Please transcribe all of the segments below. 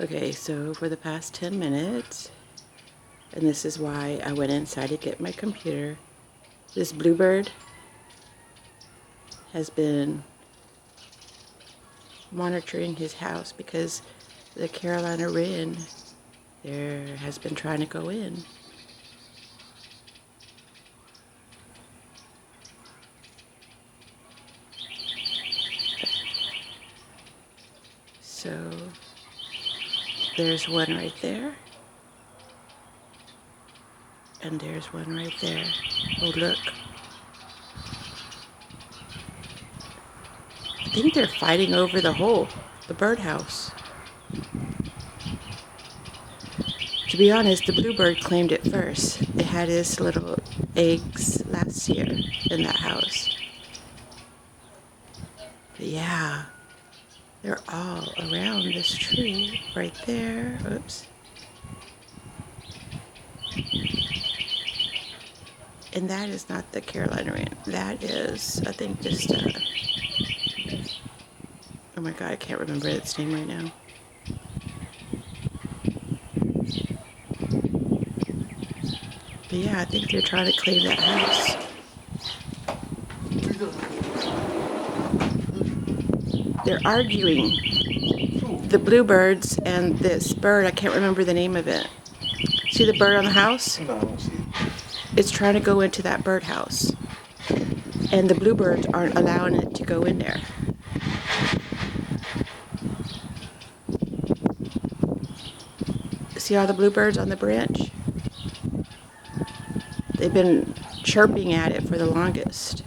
Okay, so for the past 10 minutes, and this is why I went inside to get my computer, this bluebird has been monitoring his house because the Carolina wren there has been trying to go in. So there's one right there. And there's one right there. Oh, look. I think they're fighting over the birdhouse. To be honest, the bluebird claimed it first. It had its little eggs last year in that house. But yeah, they're all around this tree right there. Oops. And that is not the Carolina wren. That is, I think, just oh my god, I can't remember its name right now. But yeah, I think they're trying to claim that house. They're arguing. The bluebirds and this bird, I can't remember the name of it. See the bird on the house? No, I don't see it. It's trying to go into that birdhouse. And the bluebirds aren't allowing it to go in there. See all the bluebirds on the branch? They've been chirping at it for the longest.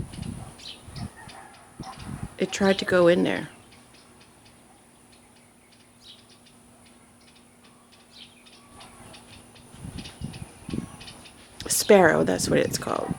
It tried to go in there. Sparrow, that's what it's called.